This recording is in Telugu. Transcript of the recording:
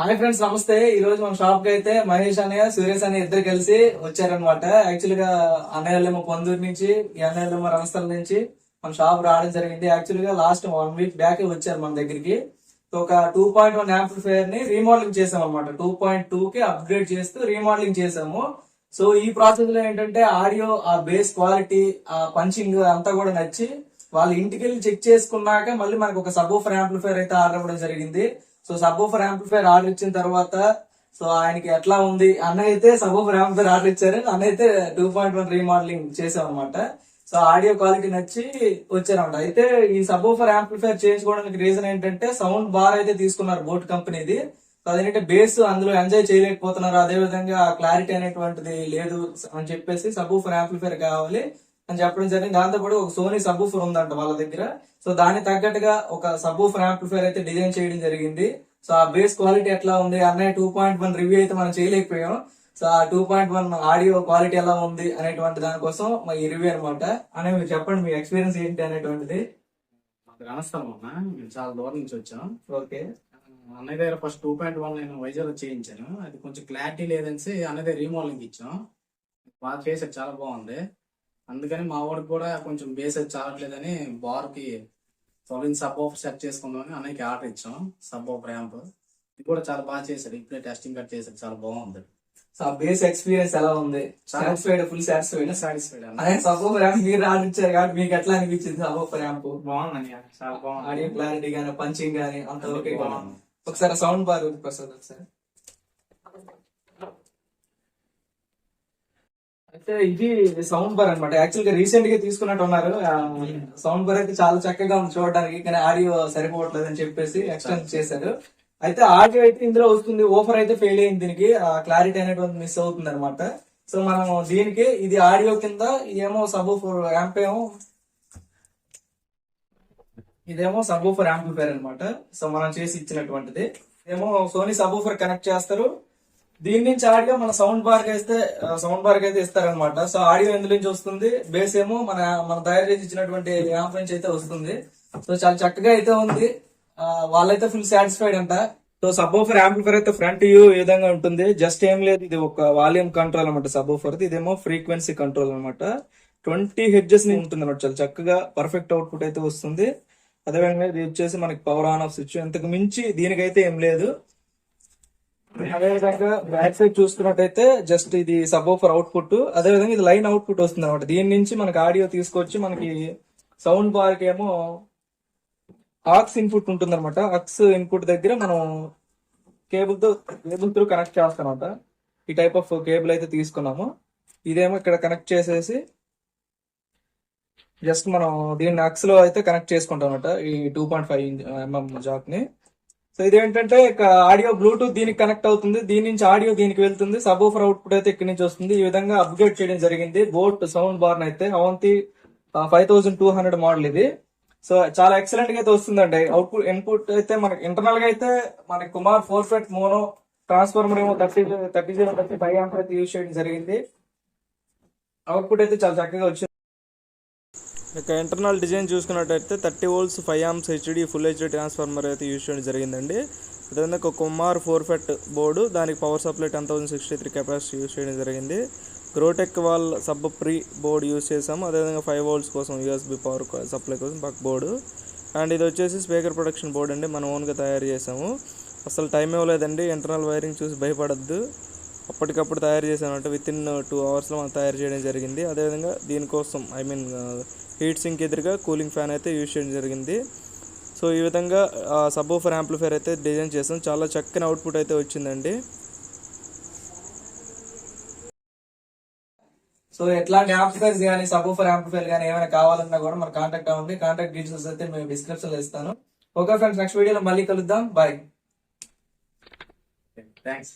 హాయ్ ఫ్రెండ్స్, నమస్తే. ఈ రోజు మన షాప్ కి అయితే మహేష్ అన్నయ్య, సురేష్ అన్నయ్య ఇద్దరు కలిసి వచ్చారనమాట. యాక్చువల్ గా అన్నయ్యలేమో పొందూరు నుంచి, ఈ అన్నయ్యలేమో రంగస్థలం నుంచి మన షాప్ రావడం జరిగింది. యాక్చువల్ గా లాస్ట్ 1 వీక్ బ్యాక్ వచ్చారు మన దగ్గరికి. సో ఒక 2.1 యాంప్లిఫైర్ ని రీమోడలింగ్ చేసాం అనమాట. 2.2 కి అప్గ్రేడ్ చేస్తూ రీమోడలింగ్ చేసాము. సో ఈ ప్రాసెస్ లో ఏంటంటే ఆడియో, ఆ బేస్ క్వాలిటీ, ఆ పంచింగ్ అంతా కూడా నచ్చి వాళ్ళు ఇంటికి వెళ్ళి చెక్ చేసుకున్నాక మళ్ళీ మనకు ఒక సబ్-వూఫర్ యాంప్లిఫైర్ అయితే ఆర్డర్ ఇవ్వడం జరిగింది. సో సబ్-వూఫర్ యాంప్లిఫైర్ ఆర్డర్ ఇచ్చిన తర్వాత సో ఆయనకి ఎట్లా ఉంది, అన్నయ్య అయితే సబ్-వూఫర్ యాంప్లిఫైర్ ఆర్డర్ ఇచ్చారు, అన్నయ్య అయితే 2.1 రీమోడలింగ్ చేసాం అనమాట. సో ఆడియో క్వాలిటీ నచ్చి వచ్చారన్నమాట. అయితే ఈ సబ్-వూఫర్ యాంప్లిఫైర్ చేయించుకోవడానికి రీజన్ ఏంటంటే సౌండ్ బార్ అయితే తీసుకున్నారు బోట్ కంపెనీది. సో అదేంటంటే బేస్ అందులో ఎంజాయ్ చేయలేకపోతున్నారు, అదే విధంగా క్లారిటీ అనేటువంటిది లేదు అని చెప్పేసి సబ్-వూఫర్ యాంప్లిఫైర్ కావాలి అని చెప్పడం జరిగింది. దాంతో కూడా ఒక సోనీ సబ్-వూఫర్ ఉందంట వాళ్ళ దగ్గర. సో దానికి తగ్గట్టుగా ఒక సబ్-వూఫర్ యాంప్లిఫైర్ అయితే డిజైన్ చేయడం జరిగింది. సో ఆ బేస్ క్వాలిటీ ఎట్లా ఉంది, అన్నయ్య 2.1 రివ్యూ అయితే మనం చేయలేకపోయాం. సో ఆ 2.1 ఆడియో క్వాలిటీ ఎలా ఉంది అనేటువంటి దానికోసం మా ఈ రివ్యూ అనమాట. అనే మీరు చెప్పండి, మీ ఎక్స్పీరియన్స్ ఏంటి అనేటువంటిది. రణస్థలం అన్న, మేము చాలా దూరం నుంచి వచ్చాం. ఓకే. అన్నయ్య దగ్గర ఫస్ట్ 2.1 నేను వైజాగ్ చేయించాను. అది కొంచెం క్లారిటీ లేదనేసి అన్నయ్య దగ్గర రీమోడలింగ్ ఇచ్చాం. బాగా చేసారు, చాలా బాగుంది. అందుకని మా వాడికి కూడా కొంచెం బేస్ అది చాలట్లేదని బార్ కి 12 సబ్-వూఫర్ సెట్ చేసుకుందామని అన్నయ్యకి ఆర్డర్ ఇచ్చాం. సబ్-వూఫర్ యాంప్ ఇది కూడా చాలా బాగా చేశాడు. ఇప్పుడే టెస్టింగ్ కట్ చేశాడు, చాలా బాగుంది. సో ఆ బేస్ ఎక్స్పీరియన్స్ ఎలా ఉంది? Satisfied, full satisfied? సాటిస్ఫైడ్ అన్న. అదే సబ్-వూఫర్ యాంప్ మీరు ఆర్డర్ ఇచ్చారు కాబట్టి మీకు ఎట్లా అనిపించింది? సబ్-వూఫర్ యాంప్ బాగుందని, చాలా బాగుంది. ఆడియో క్లారిటీ గానీ, పంచింగ్ గానీ అంత ఓకే. బాగుంది. ఒకసారి సౌండ్ బార్ వస్తుంది ఒకసారి. అయితే ఇది సౌండ్ బార్ అనమాట. యాక్చువల్ గా రీసెంట్ గా తీసుకున్నట్టు ఉన్నారు. సౌండ్ బార్ అయితే చాలా చక్కగా ఉంది చూడడానికి, కానీ ఆడియో సరిపోవట్లేదు అని చెప్పేసి ఎక్స్టెండ్ చేశారు. అయితే ఆడియో అయితే ఇందులో వస్తుంది, ఓఫర్ అయితే ఫెయిల్ అయింది. దీనికి క్లారిటీ అనేది మిస్ అవుతుంది అనమాట. సో మనం దీనికి ఇది ఆడియో కింద, ఇదేమో సబ్-వూఫర్ యాంప్, ఇదేమో సబ్-వూఫర్ యాంప్లిఫైర్ అనమాట. సో మనం చేసి ఇచ్చినటువంటిది ఏమో సోనీ సబ్-వూఫర్ కనెక్ట్ చేస్తారు. దీని నుంచి ఆడియో మన సౌండ్ బార్ కి అయితే ఇస్తారనమాట. సో ఆడియో ఎందులో నుంచి వస్తుంది, బేస్ ఏమో మన మన తయారు చేసి ఇచ్చినటువంటి యాంప్ నుంచి అయితే వస్తుంది. సో చాలా చక్కగా అయితే ఉంది. వాళ్ళైతే ఫుల్ సాటిస్ఫైడ్ అంట. సో సబ్-వూఫర్ యాంప్లిఫైర్ అయితే ఫ్రంట్ వ్యూ ఈ విధంగా ఉంటుంది. జస్ట్ ఏం లేదు, ఇది ఒక వాల్యూమ్ కంట్రోల్ అనమాట సబ్-వూఫర్. ఇదేమో ఫ్రీక్వెన్సీ కంట్రోల్ అనమాట. 20 హెర్ట్జ్ ని ఉంటుంది అనమాట. చాలా చక్కగా పర్ఫెక్ట్ అవుట్పుట్ అయితే వస్తుంది. అదేవిధంగా ఇది వచ్చేసి మనకి పవర్ ఆన్ ఆఫ్ స్విచ్, ఇంతకు మించి దీనికైతే ఏం లేదు. అదేవిధంగా బ్యాక్ సైడ్ చూస్తున్నట్టయితే జస్ట్ ఇది సబ్-వూఫర్ అవుట్పుట్, అదేవిధంగా ఇది లైన్ అవుట్పుట్ వస్తుంది అనమాట. దీని నుంచి మనకి ఆడియో తీసుకొచ్చి మనకి సౌండ్ బార్ కి ఏమో ఆక్స్ ఇన్పుట్ ఉంటుంది అనమాట. ఆక్స్ ఇన్పుట్ దగ్గర మనం కేబుల్ త్రూ కనెక్ట్ చేస్తాం అనమాట. ఈ టైప్ ఆఫ్ కేబుల్ అయితే తీసుకున్నాము. ఇదేమో ఇక్కడ కనెక్ట్ చేసేసి జస్ట్ మనం దీన్ని అక్స్ లో అయితే కనెక్ట్ చేసుకుంటాం అనమాట, ఈ 2.5 జాక్ ని. సో ఇదేంటంటే ఇక ఆడియో బ్లూటూత్ దీనికి కనెక్ట్ అవుతుంది, దీని నుంచి ఆడియో దీనికి వెళ్తుంది, సబ్-వూఫర్ అవుట్పుట్ అయితే ఇక్కడి నుంచి వస్తుంది. ఈ విధంగా అప్గ్రేడ్ చేయడం జరిగింది బోట్ సౌండ్ బార్ అయితే. అవంతి 5200 మోడల్ ఇది. సో చాలా ఎక్సలెంట్ గా అయితే వస్తుందండి. అవుట్పుట్ ఇన్పుట్ అయితే మనకి ఇంటర్నల్ గా అయితే మనకి కుమార్ 4 మోనో ట్రాన్స్ఫార్మర్ ఏమో 3035 యాంప్ అయితే యూజ్ చేయడం జరిగింది. అవుట్పుట్ అయితే చాలా చక్కగా వచ్చింది. ఇక ఇంటర్నల్ డిజైన్ చూసుకున్నట్టయితే 30 volts 5 amps HD full HD transformer అయితే యూజ్ చేయడం జరిగిందండి. అదేవిధంగా ఒక కుమార్ 4 బోర్డు, దానికి పవర్ సప్లై 10063 కెపాసిటీ యూజ్ చేయడం జరిగింది. గ్రోటెక్ wall sub pre board use చేసాము. అదేవిధంగా 5 volts కోసం యూఎస్బి పవర్ సప్లై కోసం బక్ బోర్డు. అండ్ ఇది వచ్చేసి స్పీకర్ ప్రొడక్షన్ బోర్డు అండి, మనం ఓన్గా తయారు చేసాము. అసలు టైం ఇవ్వలేదండి, ఇంటర్నల్ వైరింగ్ చూసి భయపడద్దు, అప్పటికప్పుడు తయారు చేసామంటే విత్ ఇన్ 2 hours మనం తయారు చేయడం జరిగింది. అదేవిధంగా దీనికోసం హీట్ సింక్ ఎదురుగా కూలింగ్ ఫ్యాన్ అయితే యూజ్ చేయడం జరిగింది. సో ఈ విధంగా సబ్-వూఫర్ యాంప్లిఫైర్ అయితే డిజైన్ చేసాం. చాలా చక్కని అవుట్పుట్ అయితే వచ్చిందండి. సో ఎట్లాంటి యాంప్లిఫైర్స్ కానీ, సబ్-వూఫర్ యాంప్లిఫైర్ కానీ ఏమైనా కావాలన్నా కూడా మన కాంటాక్ట్ అవ్వండి. కాంటాక్ట్ డీటెయిల్స్ అయితే మేము డిస్క్రిప్షన్ లో ఇస్తాను. ఓకే ఫ్రెండ్స్, నెక్స్ట్ వీడియోలో మళ్ళీ కలుద్దాం. బాయ్. థ్యాంక్స్.